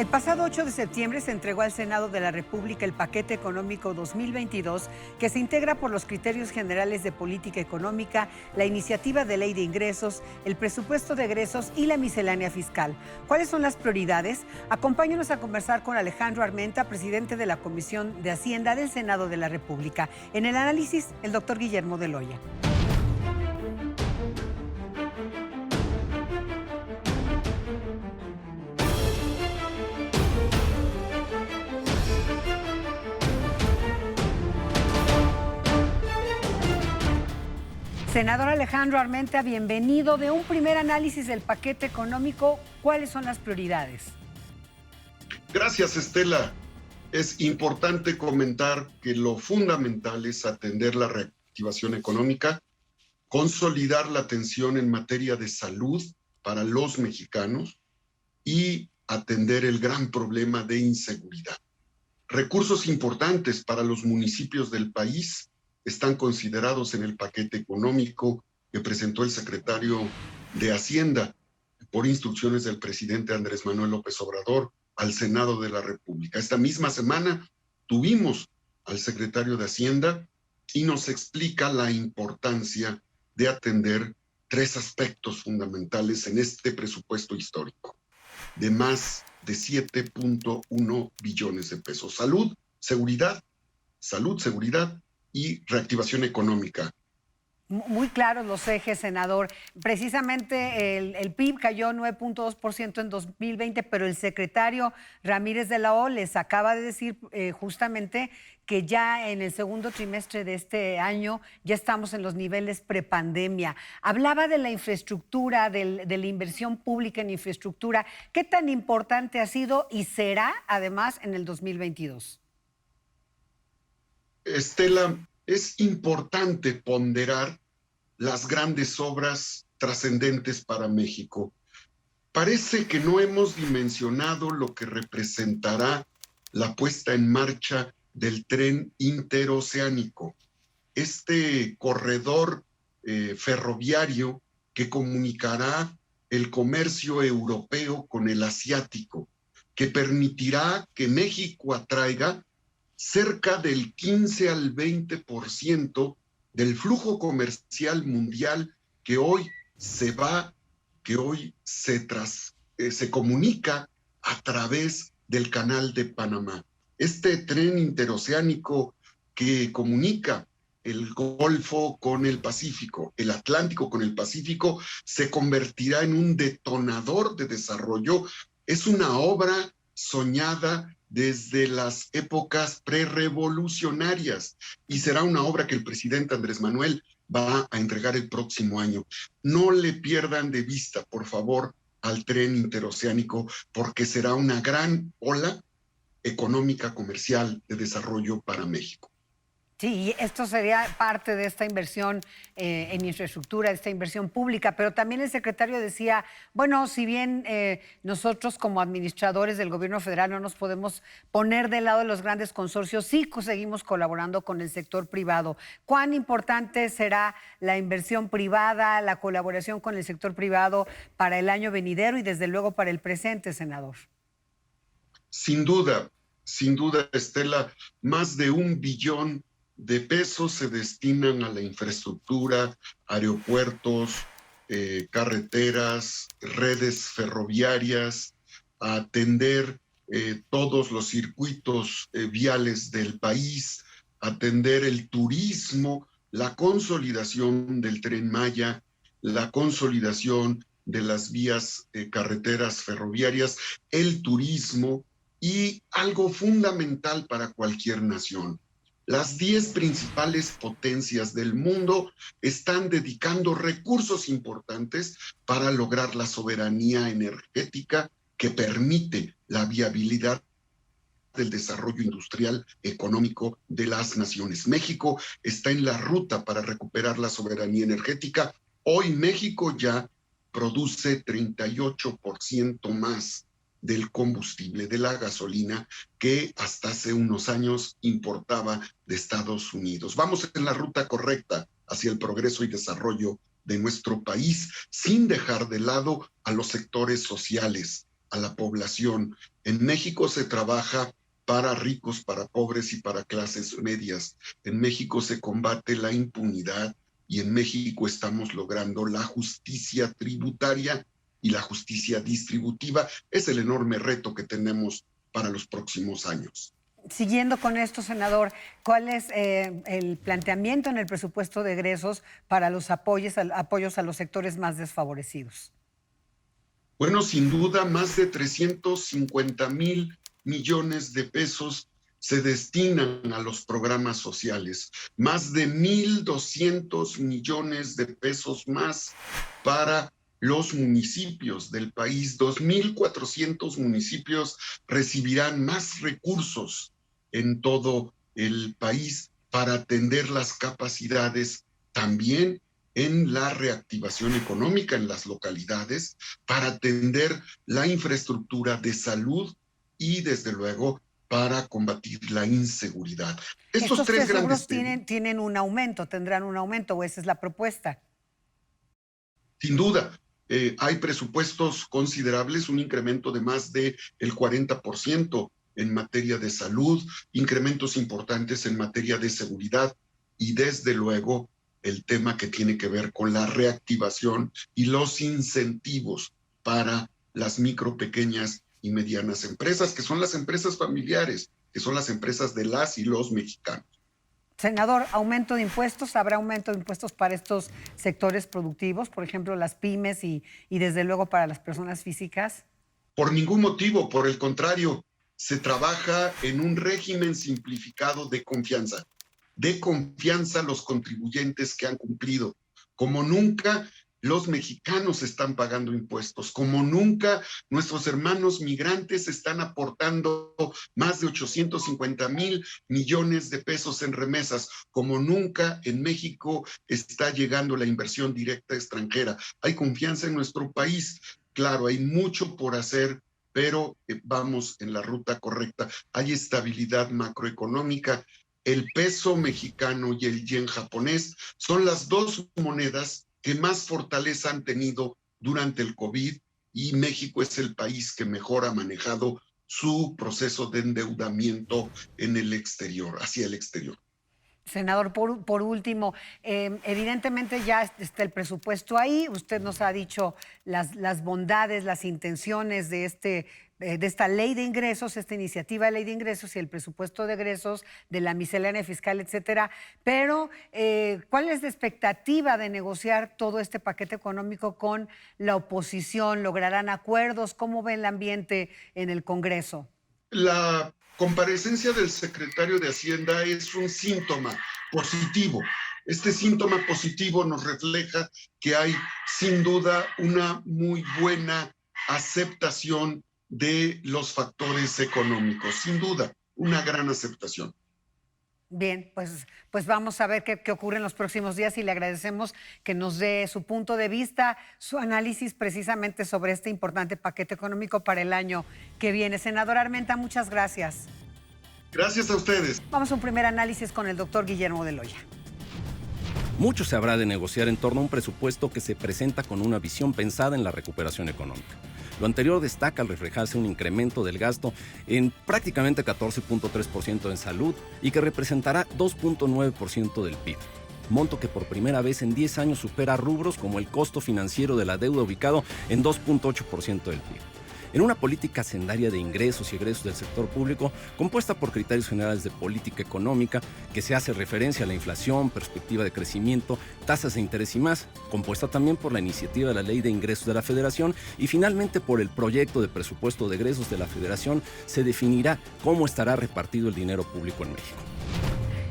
El pasado 8 de septiembre se entregó al Senado de la República el paquete económico 2022, que se integra por los criterios generales de política económica, la iniciativa de ley de ingresos, el presupuesto de egresos y la miscelánea fiscal. ¿Cuáles son las prioridades? Acompáñanos a conversar con Alejandro Armenta, presidente de la Comisión de Hacienda del Senado de la República. En el análisis, el doctor Guillermo de Loya. Senador Alejandro Armenta, bienvenido. De un primer análisis del paquete económico, ¿cuáles son las prioridades? Gracias, Estela. Es importante comentar que lo fundamental es atender la reactivación económica, consolidar la atención en materia de salud para los mexicanos y atender el gran problema de inseguridad. Recursos importantes para los municipios del país están considerados en el paquete económico que presentó el secretario de Hacienda por instrucciones del presidente Andrés Manuel López Obrador al Senado de la República. Esta misma semana tuvimos al secretario de Hacienda y nos explica la importancia de atender tres aspectos fundamentales en este presupuesto histórico de más de 7.1 billones de pesos. Salud, seguridad y reactivación económica. Muy claros los ejes, senador. Precisamente el PIB cayó 9.2% en 2020, pero el secretario Ramírez de la O les acaba de decir justamente que ya en el segundo trimestre de este año ya estamos en los niveles prepandemia. Hablaba de la infraestructura, de la inversión pública en infraestructura. ¿Qué tan importante ha sido y será además en el 2022? Estela, es importante ponderar las grandes obras trascendentes para México. Parece que no hemos dimensionado lo que representará la puesta en marcha del tren interoceánico, este corredor ferroviario que comunicará el comercio europeo con el asiático, que permitirá que México atraiga cerca del 15 al 20% del flujo comercial mundial que hoy se comunica a través del Canal de Panamá. Este tren interoceánico que comunica el Golfo con el Pacífico, el Atlántico con el Pacífico, se convertirá en un detonador de desarrollo. Es una obra soñada desde las épocas prerevolucionarias y será una obra que el presidente Andrés Manuel va a entregar el próximo año. No le pierdan de vista, por favor, al tren interoceánico, porque será una gran ola económica, comercial, de desarrollo para México. Sí, esto sería parte de esta inversión en infraestructura, de esta inversión pública, pero también el secretario decía, bueno, si bien nosotros como administradores del gobierno federal no nos podemos poner del lado de los grandes consorcios, sí seguimos colaborando con el sector privado. ¿Cuán importante será la inversión privada, la colaboración con el sector privado para el año venidero y desde luego para el presente, senador? Sin duda, Estela, más de 1 billón de pesos se destinan a la infraestructura, aeropuertos, carreteras, redes ferroviarias, a atender todos los circuitos viales del país, atender el turismo, la consolidación del Tren Maya, la consolidación de las vías carreteras ferroviarias, el turismo y algo fundamental para cualquier nación. Las 10 principales potencias del mundo están dedicando recursos importantes para lograr la soberanía energética que permite la viabilidad del desarrollo industrial económico de las naciones. México está en la ruta para recuperar la soberanía energética. Hoy México ya produce 38% más del combustible, de la gasolina, que hasta hace unos años importaba de Estados Unidos. Vamos en la ruta correcta hacia el progreso y desarrollo de nuestro país, sin dejar de lado a los sectores sociales. a la población. En México se trabaja para ricos, para pobres y para clases medias. En México se combate la impunidad y en México estamos logrando la justicia tributaria y la justicia distributiva. Es el enorme reto que tenemos para los próximos años. Siguiendo con esto, senador, ¿cuál es el planteamiento en el presupuesto de egresos para los apoyos a los sectores más desfavorecidos? Bueno, sin duda, más de 350,000 millones de pesos se destinan a los programas sociales, más de 1,200 millones de pesos más para los municipios del país. 2,400 municipios recibirán más recursos en todo el país para atender las capacidades también en la reactivación económica en las localidades, para atender la infraestructura de salud y, desde luego, para combatir la inseguridad. Estos tres grandes tienen un aumento, tendrán un aumento, o esa es la propuesta. Sin duda, hay presupuestos considerables, un incremento de más del 40% en materia de salud, incrementos importantes en materia de seguridad y, desde luego, el tema que tiene que ver con la reactivación y los incentivos para las micro, pequeñas y medianas empresas, que son las empresas familiares, que son las empresas de las y los mexicanos. Senador, ¿aumento de impuestos? ¿Habrá aumento de impuestos para estos sectores productivos, por ejemplo, las pymes y desde luego para las personas físicas? Por ningún motivo, por el contrario, se trabaja en un régimen simplificado de confianza a los contribuyentes que han cumplido. Como nunca los mexicanos están pagando impuestos, como nunca nuestros hermanos migrantes están aportando más de 850,000 millones de pesos en remesas, como nunca en México está llegando la inversión directa extranjera. Hay confianza en nuestro país. Claro, hay mucho por hacer, pero vamos en la ruta correcta. Hay estabilidad macroeconómica. El peso mexicano y el yen japonés son las dos monedas que más fortaleza han tenido durante el COVID, y México es el país que mejor ha manejado su proceso de endeudamiento en el exterior, hacia el exterior. Senador, por último, evidentemente ya está el presupuesto ahí. Usted nos ha dicho las bondades, las intenciones de esta ley de ingresos, esta iniciativa de ley de ingresos y el presupuesto de egresos de la miscelánea fiscal, etcétera. Pero, ¿cuál es la expectativa de negociar todo este paquete económico con la oposición? ¿Lograrán acuerdos? ¿Cómo ve el ambiente en el Congreso? La comparecencia del secretario de Hacienda es un síntoma positivo. Este síntoma positivo nos refleja que hay, sin duda, una muy buena aceptación de los factores económicos. Sin duda, una gran aceptación. Bien, pues vamos a ver qué ocurre en los próximos días y le agradecemos que nos dé su punto de vista, su análisis precisamente sobre este importante paquete económico para el año que viene. Senador Armenta, muchas gracias. Gracias a ustedes. Vamos a un primer análisis con el doctor Guillermo de Loya. Mucho se habrá de negociar en torno a un presupuesto que se presenta con una visión pensada en la recuperación económica. Lo anterior destaca al reflejarse un incremento del gasto en prácticamente 14.3% en salud y que representará 2.9% del PIB. Monto que por primera vez en 10 años supera rubros como el costo financiero de la deuda, ubicado en 2.8% del PIB. En una política hacendaria de ingresos y egresos del sector público, compuesta por criterios generales de política económica, que se hace referencia a la inflación, perspectiva de crecimiento, tasas de interés y más, compuesta también por la iniciativa de la Ley de Ingresos de la Federación y finalmente por el proyecto de presupuesto de egresos de la Federación, se definirá cómo estará repartido el dinero público en México.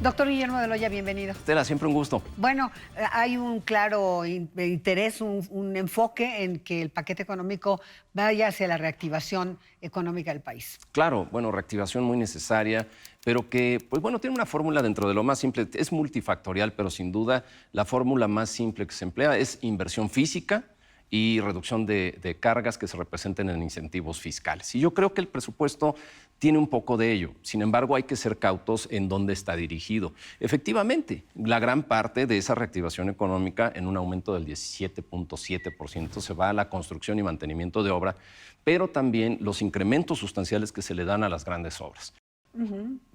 Doctor Guillermo de Loya, bienvenido. Estela, siempre un gusto. Bueno, hay un claro interés, un enfoque en que el paquete económico vaya hacia la reactivación económica del país. Claro, bueno, reactivación muy necesaria, pero que, pues bueno, tiene una fórmula dentro de lo más simple. Es multifactorial, pero sin duda la fórmula más simple que se emplea es inversión física y reducción de cargas que se representen en incentivos fiscales. Y yo creo que el presupuesto tiene un poco de ello. Sin embargo, hay que ser cautos en dónde está dirigido. Efectivamente, la gran parte de esa reactivación económica, en un aumento del 17.7%, se va a la construcción y mantenimiento de obra, pero también los incrementos sustanciales que se le dan a las grandes obras.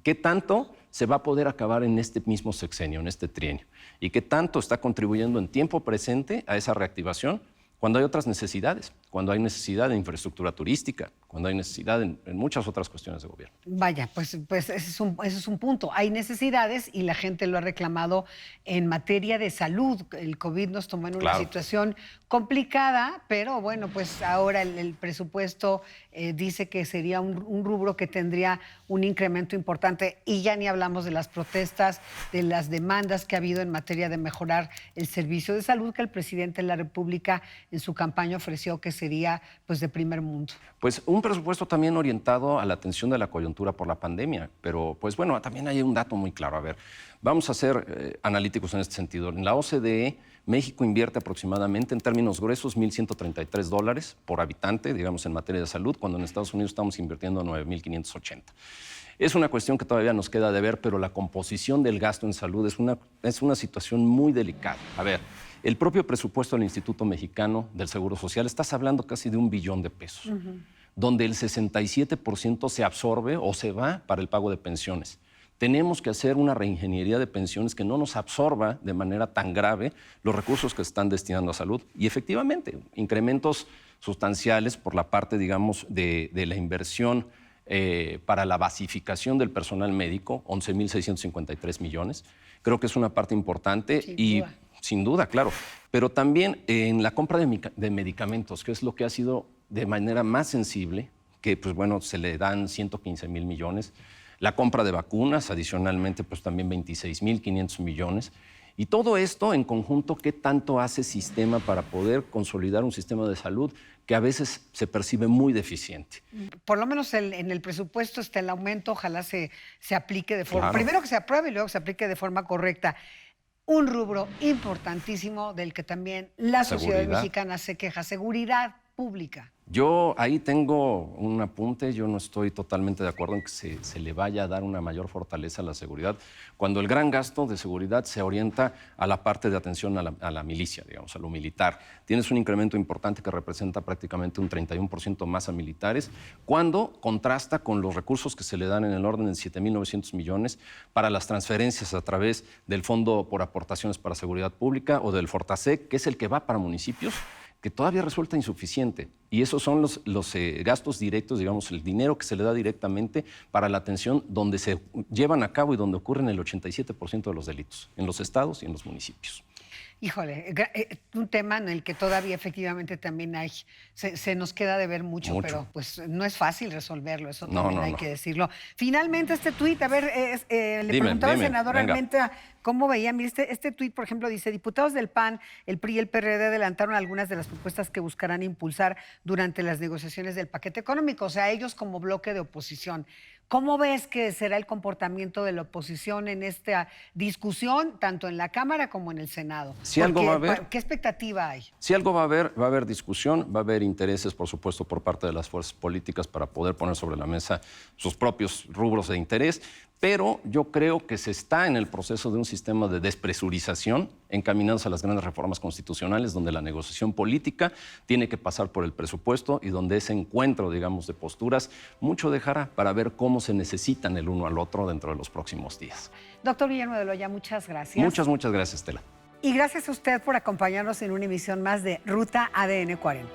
¿Qué tanto se va a poder acabar en este mismo sexenio, en este trienio? ¿Y qué tanto está contribuyendo en tiempo presente a esa reactivación cuando hay otras necesidades? Cuando hay necesidad de infraestructura turística, cuando hay necesidad en muchas otras cuestiones de gobierno. Vaya, pues ese es un punto. Hay necesidades y la gente lo ha reclamado en materia de salud. El COVID nos tomó en una situación complicada, pero bueno, pues ahora el presupuesto dice que sería un rubro que tendría un incremento importante, y ya ni hablamos de las protestas, de las demandas que ha habido en materia de mejorar el servicio de salud, que el presidente de la República en su campaña ofreció que sería pues de primer mundo. Pues un presupuesto también orientado a la atención de la coyuntura por la pandemia, pero pues bueno, también hay un dato muy claro. A ver, vamos a ser analíticos en este sentido. En la OCDE, México invierte aproximadamente, en términos gruesos, $1,133 por habitante, digamos, en materia de salud, cuando en Estados Unidos estamos invirtiendo 9,580. Es una cuestión que todavía nos queda de ver, pero la composición del gasto en salud es una situación muy delicada. A ver, el propio presupuesto del Instituto Mexicano del Seguro Social, estás hablando casi de $1 billón, donde el 67% se absorbe o se va para el pago de pensiones. Tenemos que hacer una reingeniería de pensiones que no nos absorba de manera tan grave los recursos que se están destinando a salud. Y efectivamente, incrementos sustanciales por la parte, digamos, de la inversión para la basificación del personal médico, 11,653 millones. Creo que es una parte importante sin duda, claro. Pero también en la compra de medicamentos, que es lo que ha sido de manera más sensible, que pues bueno, se le dan 115,000 millones. La compra de vacunas, adicionalmente, pues también 26,500 millones. Y todo esto en conjunto, ¿qué tanto hace sistema para poder consolidar un sistema de salud que a veces se percibe muy deficiente? Por lo menos en el presupuesto está el aumento, ojalá se aplique de forma... Primero que se apruebe y luego que se aplique de forma correcta. Un rubro importantísimo del que también la sociedad mexicana se queja, seguridad pública. Yo ahí tengo un apunte, yo no estoy totalmente de acuerdo en que se le vaya a dar una mayor fortaleza a la seguridad, cuando el gran gasto de seguridad se orienta a la parte de atención a la milicia, digamos, a lo militar. Tienes un incremento importante que representa prácticamente un 31% más a militares, cuando contrasta con los recursos que se le dan en el orden de 7,900 millones para las transferencias a través del Fondo por Aportaciones para Seguridad Pública o del Fortasec, que es el que va para municipios, que todavía resulta insuficiente. Y esos son los gastos directos, digamos, el dinero que se le da directamente para la atención donde se llevan a cabo y donde ocurren el 87% de los delitos, en los estados y en los municipios. Híjole, un tema en el que todavía efectivamente también se nos queda de ver mucho, pero pues no es fácil resolverlo, eso también hay que decirlo. Finalmente este tuit, a ver, le preguntaba al senador Armenta cómo veía. Mire, este tuit, por ejemplo, dice: diputados del PAN, el PRI y el PRD adelantaron algunas de las propuestas que buscarán impulsar durante las negociaciones del paquete económico, o sea, ellos como bloque de oposición. ¿Cómo ves que será el comportamiento de la oposición en esta discusión, tanto en la Cámara como en el Senado? Si algo va a haber, ¿qué expectativa hay? Si algo va a haber discusión, va a haber intereses, por supuesto, por parte de las fuerzas políticas para poder poner sobre la mesa sus propios rubros de interés, pero yo creo que se está en el proceso de un sistema de despresurización encaminados a las grandes reformas constitucionales, donde la negociación política tiene que pasar por el presupuesto y donde ese encuentro, digamos, de posturas mucho dejará para ver cómo se necesitan el uno al otro dentro de los próximos días. Doctor Guillermo de Loya, muchas gracias. Muchas gracias, Estela. Y gracias a usted por acompañarnos en una emisión más de Ruta ADN 40.